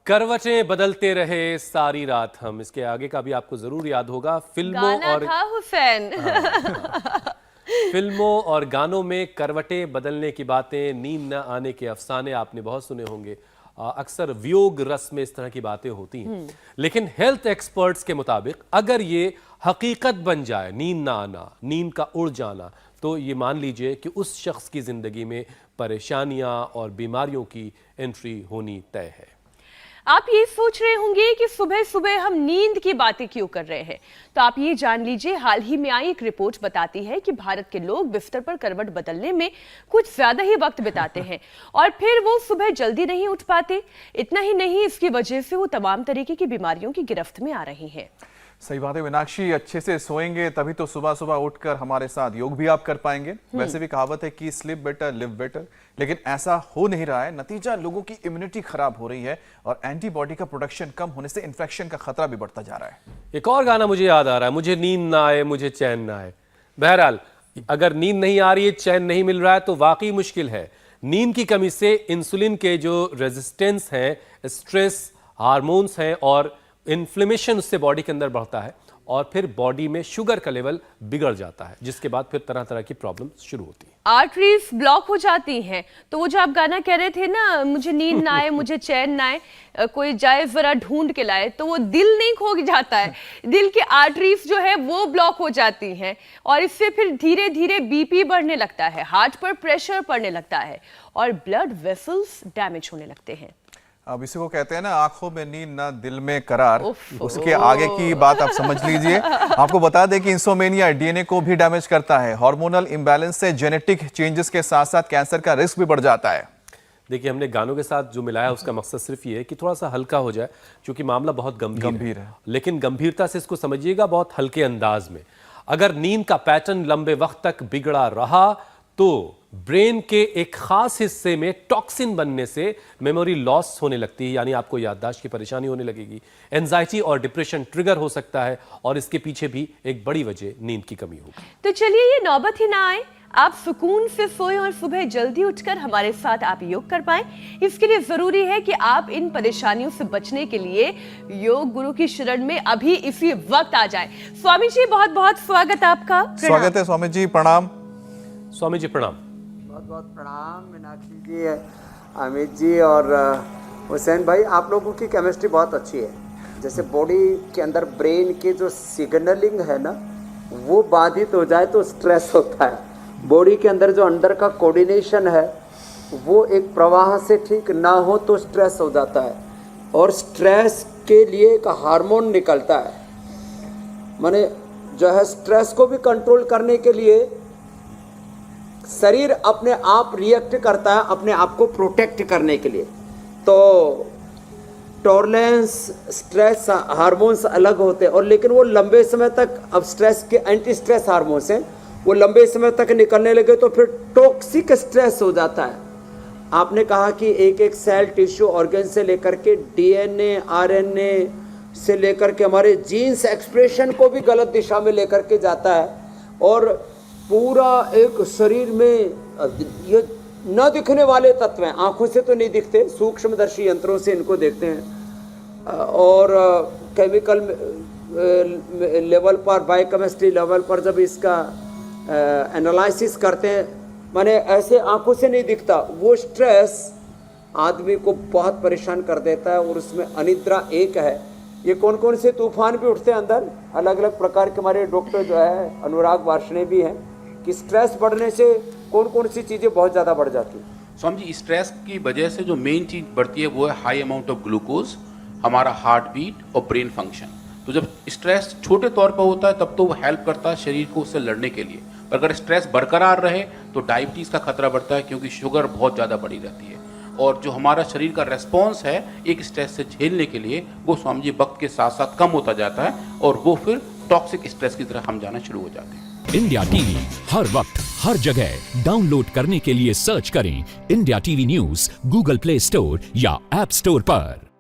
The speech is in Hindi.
करवटें बदलते रहे सारी रात हम, इसके आगे का भी आपको जरूर याद होगा। गाना था हुसैन। फिल्मों और गानों में करवटें बदलने की बातें, नींद न आने के अफसाने आपने बहुत सुने होंगे। अक्सर वियोग रस में इस तरह की बातें होती हैं, लेकिन हेल्थ एक्सपर्ट्स के मुताबिक अगर ये हकीकत बन जाए, नींद ना आना, नींद का उड़ जाना, तो ये मान लीजिए कि उस शख्स की जिंदगी में परेशानियां और बीमारियों की एंट्री होनी तय है। आप ये सोच रहे होंगे कि सुबह सुबह हम नींद की बातें क्यों कर रहे हैं, तो आप ये जान लीजिए, हाल ही में आई एक रिपोर्ट बताती है कि भारत के लोग बिस्तर पर करवट बदलने में कुछ ज्यादा ही वक्त बिताते हैं और फिर वो सुबह जल्दी नहीं उठ पाते। इतना ही नहीं, इसकी वजह से वो तमाम तरीके की बीमारियों की गिरफ्त में आ रही हैं। सही बात है मीनाक्षी, अच्छे से सोएंगे तभी तो सुबह सुबह उठकर हमारे साथ योग भी आप कर पाएंगे। वैसे भी कहावत है कि स्लीप बेटर लिव बेटर, लेकिन ऐसा हो नहीं रहा है। नतीजा, लोगों की इम्यूनिटी खराब हो रही है और एंटीबॉडी का प्रोडक्शन कम होने से इन्फेक्शन का खतरा भी बढ़ता जा रहा है। एक और गाना मुझे याद आ रहा है, मुझे नींद ना आए मुझे चैन ना आए। बहरहाल, अगर नींद नहीं आ रही है, चैन नहीं मिल रहा है, तो वाकई मुश्किल है। नींद की कमी से इंसुलिन के जो रेजिस्टेंस हैं, स्ट्रेस हार्मोन्स हैं और इन्फ्लेमेशन उससे बॉडी के अंदर बढ़ता है और फिर बॉडी में शुगर का लेवल बिगड़ जाता है, जिसके बाद फिर तरह तरह की प्रॉब्लम शुरू होती है। आर्टरीज ब्लॉक हो जाती हैं। तो वो जो आप गाना कह रहे थे ना, मुझे नींद ना आए मुझे चैन ना आए, कोई जाए जरा ढूंढ के लाए, तो वो दिल नहीं खो जाता है, दिल की आर्टरीज जो है वो ब्लॉक हो जाती हैं और इससे फिर धीरे धीरे बीपी बढ़ने लगता है, हार्ट पर प्रेशर पड़ने लगता है और ब्लड वेसल्स डैमेज होने लगते हैं। अब इसी को कहते हैं ना, आंखों में नींद ना दिल में करार। उसके आगे की बात आप समझ लीजिए। आपको बता दें कि इंसोमेनिया डीएनए को भी डैमेज करता है। हार्मोनल इंबैलेंस से जेनेटिक चेंजेस के साथ साथ कैंसर का रिस्क भी बढ़ जाता है। देखिए, हमने गानों के साथ जो मिलाया उसका मकसद सिर्फ ये है कि थोड़ा सा हल्का हो जाए, क्योंकि मामला बहुत गंभीर है। लेकिन गंभीरता से इसको समझिएगा, बहुत हल्के अंदाज में। अगर नींद का पैटर्न लंबे वक्त तक बिगड़ा रहा तो ब्रेन के एक खास हिस्से में टॉक्सिन बनने से मेमोरी लॉस होने लगती है, यानी आपको याददाश्त की परेशानी होने लगेगी। एंजाइटी और डिप्रेशन ट्रिगर हो सकता है और इसके पीछे भी एक बड़ी वजह नींद की कमी होगी। तो चलिए, ये नौबत ही ना आए, आप सुकून से सोएं और सुबह जल्दी उठकर हमारे साथ आप योग कर पाएं। इसके लिए जरूरी है कि आप इन परेशानियों से बचने के लिए योग गुरु की शरण में अभी इसी वक्त आ जाएं। स्वामी जी, बहुत बहुत स्वागत आपका। स्वागत है स्वामी जी, प्रणाम। स्वामी जी प्रणाम। बहुत बहुत प्रणाम मीनाक्षी जी, अमित जी और हुसैन भाई। आप लोगों की केमिस्ट्री बहुत अच्छी है। जैसे बॉडी के अंदर ब्रेन के जो सिग्नलिंग है ना, वो बाधित हो जाए तो स्ट्रेस होता है। बॉडी के अंदर जो अंदर का कोऑर्डिनेशन है वो एक प्रवाह से ठीक ना हो तो स्ट्रेस हो जाता है और स्ट्रेस के लिए एक हार्मोन निकलता है। माने जो है, स्ट्रेस को भी कंट्रोल करने के लिए शरीर अपने आप रिएक्ट करता है, अपने आप को प्रोटेक्ट करने के लिए। तो टॉलरेंस, स्ट्रेस हार्मोन्स अलग होते हैं और लेकिन वो लंबे समय तक, अब स्ट्रेस के एंटी स्ट्रेस हार्मोन्स हैं, वो लंबे समय तक निकलने लगे तो फिर टॉक्सिक स्ट्रेस हो जाता है। आपने कहा कि एक एक सेल, टिश्यू, ऑर्गन से लेकर के डीएनए, आरएनए से लेकर के हमारे जीन्स एक्सप्रेशन को भी गलत दिशा में लेकर के जाता है और पूरा एक शरीर में ये न दिखने वाले तत्व हैं, आंखों से तो नहीं दिखते, सूक्ष्मदर्शी यंत्रों से इनको देखते हैं और केमिकल लेवल पर, बायोकेमिस्ट्री लेवल पर जब इसका एनालिसिस करते हैं, माने ऐसे आंखों से नहीं दिखता। वो स्ट्रेस आदमी को बहुत परेशान कर देता है और उसमें अनिद्रा एक है। ये कौन कौन से तूफान भी उठते हैं अंदर, अलग अलग प्रकार के हमारे डॉक्टर जो है अनुराग वार्ष्णेय भी हैं कि स्ट्रेस बढ़ने से कौन कौन सी चीज़ें बहुत ज़्यादा बढ़ जाती हैं। स्वामी जी, स्ट्रेस की वजह से जो मेन चीज़ बढ़ती है वो है हाई अमाउंट ऑफ ग्लूकोज, हमारा हार्ट बीट और ब्रेन फंक्शन। तो जब स्ट्रेस छोटे तौर पर होता है तब तो वो हेल्प करता है शरीर को उससे लड़ने के लिए, पर अगर स्ट्रेस बरकरार रहे तो डायबिटीज़ का खतरा बढ़ता है, क्योंकि शुगर बहुत ज़्यादा बढ़ी रहती है और जो हमारा शरीर का रेस्पॉन्स है एक स्ट्रेस से झेलने के लिए, वो स्वामी जी वक्त के साथ साथ कम होता जाता है और वो फिर टॉक्सिक स्ट्रेस की तरफ हम जाना शुरू हो जाते हैं। इंडिया टीवी हर वक्त हर जगह डाउनलोड करने के लिए सर्च करें India TV news Google play store या ऐप स्टोर पर।